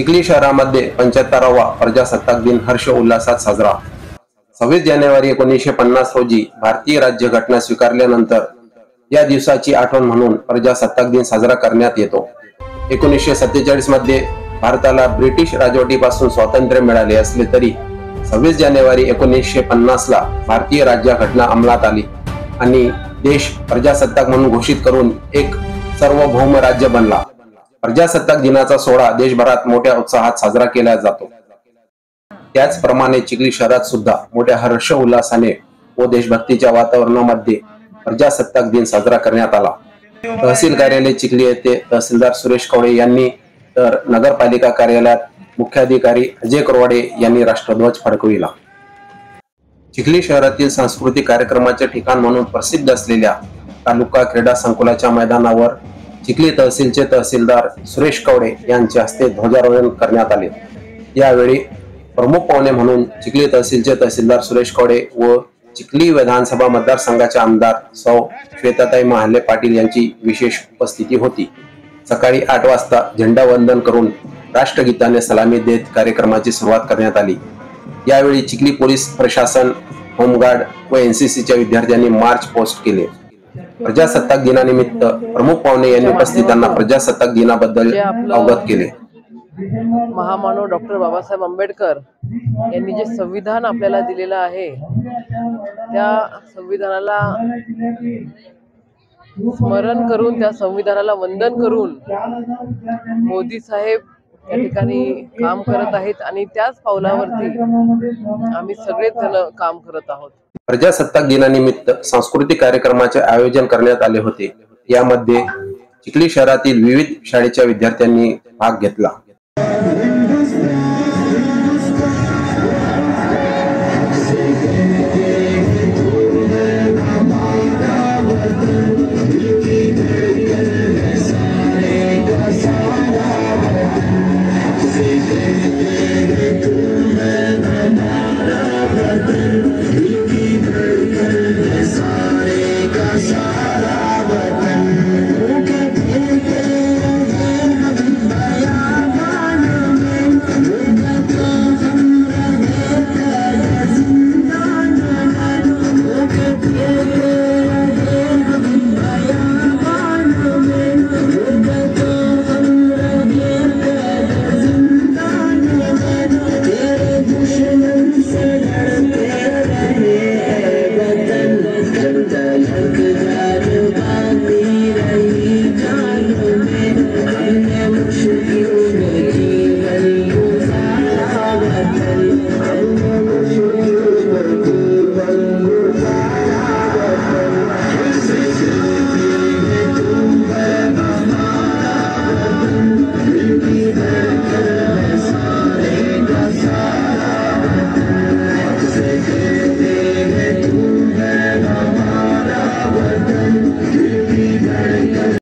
चिखली शहरामध्ये 75वा प्रजासत्ताक दिन हर्ष उल्हासात साजरा। 26 जानेवारी 1950 रोजी भारतीय राज्यघटना स्वीकारल्यानंतर या दिवसाची आठवण म्हणून प्रजासत्ताक दिन साजरा करण्यात येतो। 1947 मध्ये भारताला ब्रिटिश राजवटीपासून स्वातंत्र्य मिळाले असले तरी 26 जानेवारी 1950 ला भारतीय राज्यघटना अंमलात आली आणि देश प्रजासत्ताक म्हणून घोषित करून एक सार्वभौम राज्य बनला। प्रजासत्ताक दिनाचा सोहळा देशभरात मोठ्या उत्साहात साजरा केला जातो। त्याचप्रमाणे चिखली शहरात सुद्धा मोठ्या हर्ष उल्हासाने व देशभक्तीच्या वातावरणामध्ये प्रजासत्ताक दिन साजरा करण्यात आला। तहसील कार्यालय चिखली येथे तहसीलदार सुरेश कवडे यांनी तर नगरपालिका कार्यालयात मुख्याधिकारी अजय करवाडे यांनी राष्ट्रध्वज फडकविला। चिखली शहरातील सांस्कृतिक कार्यक्रमाचे ठिकाण म्हणून प्रसिद्ध असलेल्या तालुका क्रीडा संकुलाच्या मैदानावर चिखली तहसीलचे तहसीलदार सुरेश कवडे यांच्या हस्ते ध्वजारोहण करण्यात आले। यावेळी प्रमुख पाहुणे म्हणून चिखली तहसीलचे तहसीलदार सुरेश कवडे व चिखली विधानसभा मतदारसंघाचे आमदार सौ श्वेताताई महाले पाटील यांची विशेष उपस्थिती होती। सकाळी 8 वाजता झेंडावंदन करून राष्ट्रगीताने सलामी देत कार्यक्रमाची सुरुवात करण्यात आली। यावेळी चिखली पोलीस प्रशासन, होमगार्ड व एनसीसीच्या विद्यार्थ्यांनी मार्च पोस्ट केले। प्रजासत्ताक दिनानिमित्त प्रमुख पाहुणे यांनी उपस्थितांना प्रजासत्ताक दिनाबद्दल अवगत केले। महामानव डॉक्टर बाबासाहेब आंबेडकर यांनी जे संविधान आपल्याला दिलेलं आहे त्या संविधानाला स्मरण करून, त्या संविधानाला वंदन करून मोदी साहेब या ठिकाणी काम करत आहेत आणि त्याच पावलावरती आम्ही सगळेच जण काम करत आहोत। प्रजासत्ताक दिनानिमित्त सांस्कृतिक कार्यक्रमाचे आयोजन करण्यात आले होते। यामध्ये चिखली शहरातील विविध शाळेच्या विद्यार्थ्यांनी भाग घेतला।